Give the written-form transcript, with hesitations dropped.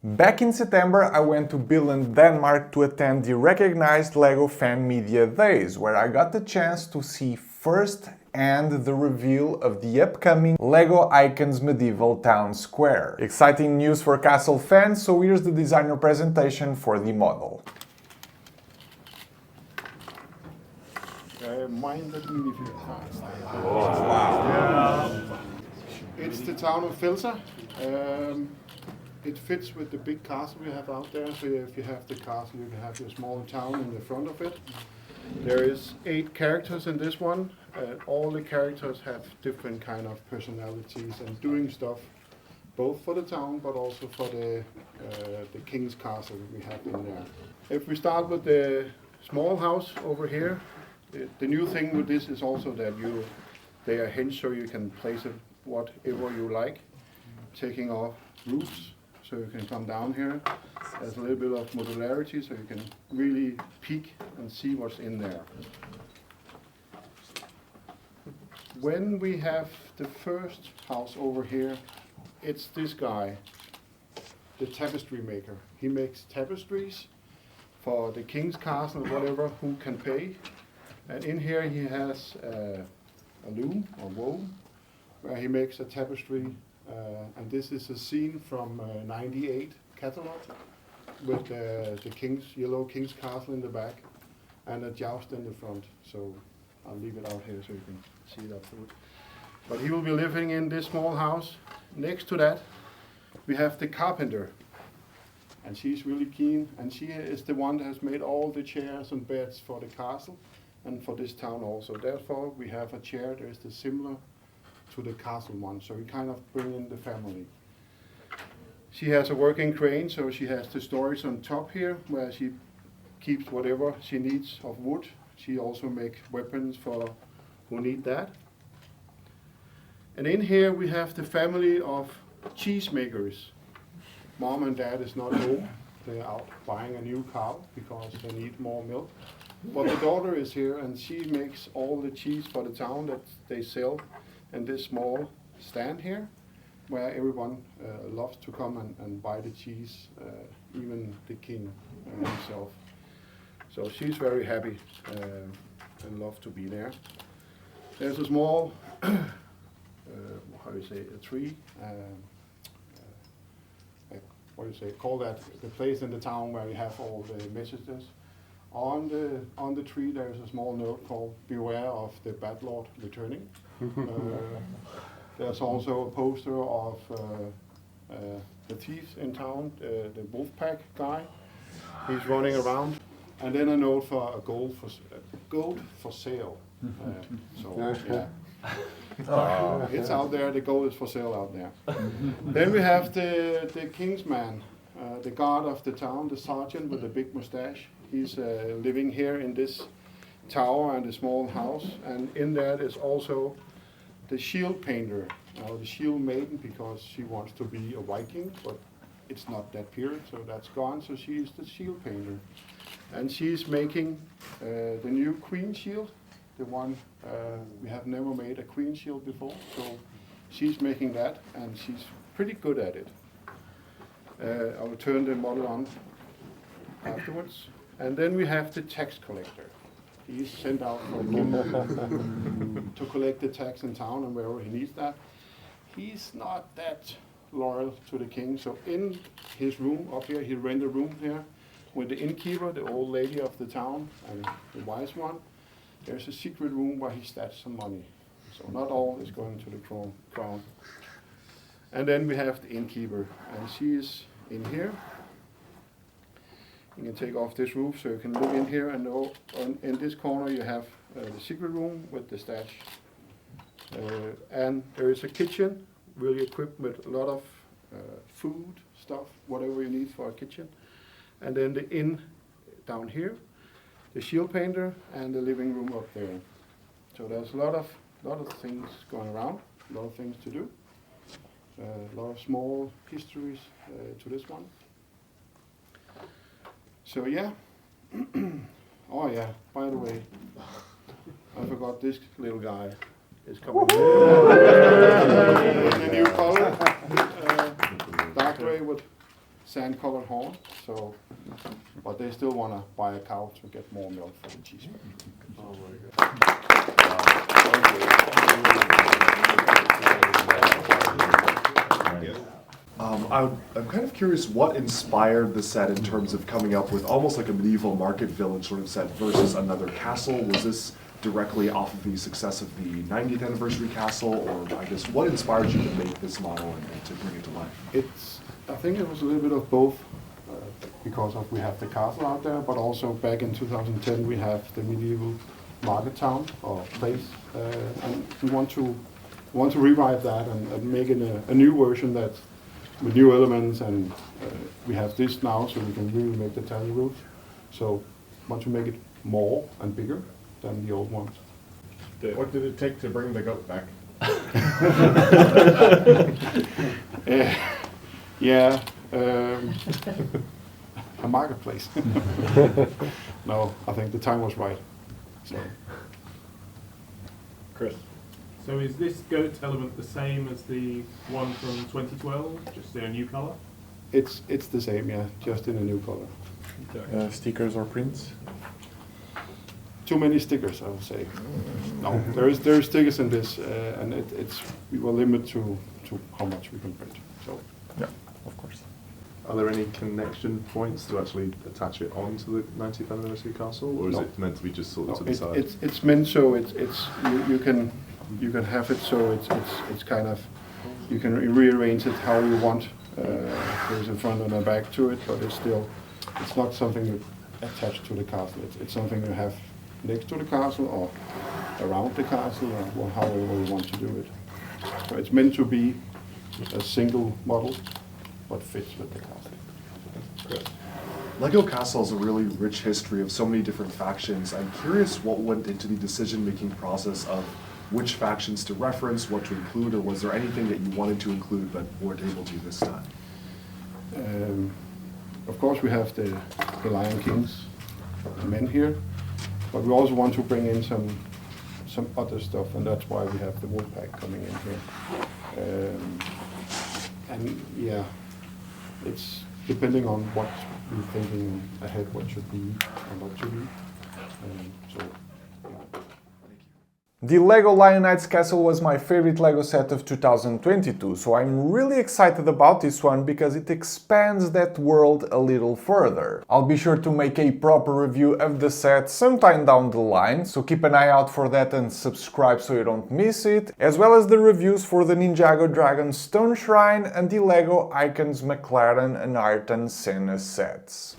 Back in September, I went to Billund, Denmark to attend the recognized LEGO Fan Media Days, where I got the chance to see firsthand the reveal of the upcoming LEGO Icons Medieval Town Square. Exciting news for Castle fans, so here's the designer presentation for the model. Wow. It's the town of Filsa. It fits with the big castle we have out there. So if you have the castle, you can have your small town in the front of it. There is 8 characters in this one. All the characters have different kind of personalities and doing stuff, both for the town but also for the king's castle we have in there. If we start with the small house over here, the new thing with this is also that they are hinged so you can place it whatever you like, taking off roofs. So you can come down here. There's a little bit of modularity, so you can really peek and see what's in there. When we have the first house over here, it's this guy, the tapestry maker. He makes tapestries for the king's castle, whatever, who can pay. And in here he has a loom or woven, where he makes a tapestry. And this is a scene from '98 catalog with the yellow king's castle in the back and a joust in the front. So I'll leave it out here so you can see it afterwards. But he will be living in this small house. Next to that, we have the carpenter. And she's really keen, and she is the one that has made all the chairs and beds for the castle and for this town also. Therefore, we have a chair that is similar to the castle one, so we kind of bring in the family. She has a working crane, so she has the storage on top here, where she keeps whatever she needs of wood. She also makes weapons for who need that. And in here we have the family of cheesemakers. Mom and dad is not home. They're out buying a new cow because they need more milk. But the daughter is here, and she makes all the cheese for the town that they sell in this small stand here, where everyone loves to come and buy the cheese, even the king himself. So she's very happy and loves to be there. There's a small, how do you say, a tree, what do you say, call that the place in the town where we have all the messages. On the tree there's a small note called "Beware of the Bad Lord returning." There's also a poster of the thieves in town, the wolf pack guy. He's running around. And then a note for a goat for sale. So yeah. It's out there, the goat is for sale out there. Then we have the king's man, the guard of the town, the sergeant with the big mustache. He's living here in this tower and a small house, and in that is also the shield painter, the shield maiden, because she wants to be a Viking, but it's not that period, so that's gone, so she's the shield painter. And she's making the new queen shield, the one we have never made a queen shield before, so she's making that, and she's pretty good at it. I will turn the model on afterwards. And then we have the tax collector. He's sent out for to collect the tax in town and wherever he needs that. He's not that loyal to the king, so in his room up here, he rent a room here with the innkeeper, the old lady of the town, and the wise one. There's a secret room where he stashes some money. So not all is going to the crown. And then we have the innkeeper, and she is in here. You can take off this roof so you can look in here, and in this corner you have the secret room with the stash. And there is a kitchen, really equipped with a lot of food, stuff, whatever you need for a kitchen. And then the inn down here, the shield painter, and the living room up there. So there's a lot of things going around, a lot of things to do. A lot of small histories to this one. So yeah. Oh yeah, by the way, I forgot this little guy is coming in. The new color, dark gray with sand-colored horn. So, but they still want to buy a cow to get more milk for the cheeseburger. Oh my God. I'm kind of curious what inspired the set in terms of coming up with almost like a medieval market village sort of set versus another castle. Was this directly off of the success of the 90th anniversary castle, or I guess what inspired you to make this model and to bring it to life? I think it was a little bit of both, because we have the castle out there, but also back in 2010 we have the medieval market town or place, and we want to revive that and make it a new version that with new elements, and we have this now, so we can really make the tally roof. So want to make it more and bigger than the old ones. What did it take to bring the goat back? Yeah, a marketplace. No, I think the time was right. So. Chris? So is this goat element the same as the one from 2012, just in a new colour? It's the same, yeah, just in a new color. Stickers or prints? Too many stickers, I would say. No, there is stickers in this, and we will limit to how much we can print. So. Yeah, of course. Are there any connection points to actually attach it onto the 90th anniversary castle, or is No. it meant to be just sort No, of to the side? it's meant so you can have it so it's kind of, you can rearrange it how you want. There's a front and a back to it, but it's not something you attach to the castle. It's something you have next to the castle or around the castle, or however you want to do it. So it's meant to be a single model, but fits with the castle. Chris? Lego Castle has a really rich history of so many different factions. I'm curious what went into the decision-making process of which factions to reference, what to include, or was there anything that you wanted to include but weren't able to this time? Of course, we have the Lion Kings men here, but we also want to bring in some other stuff, and that's why we have the Wolfpack coming in here. And yeah, it's depending on what we're thinking ahead, what should be and what should be. So, yeah. The LEGO Lionites Castle was my favorite LEGO set of 2022, so I'm really excited about this one because it expands that world a little further. I'll be sure to make a proper review of the set sometime down the line, so keep an eye out for that and subscribe so you don't miss it, as well as the reviews for the Ninjago Dragon Stone Shrine and the LEGO Icons McLaren and Ayrton Senna sets.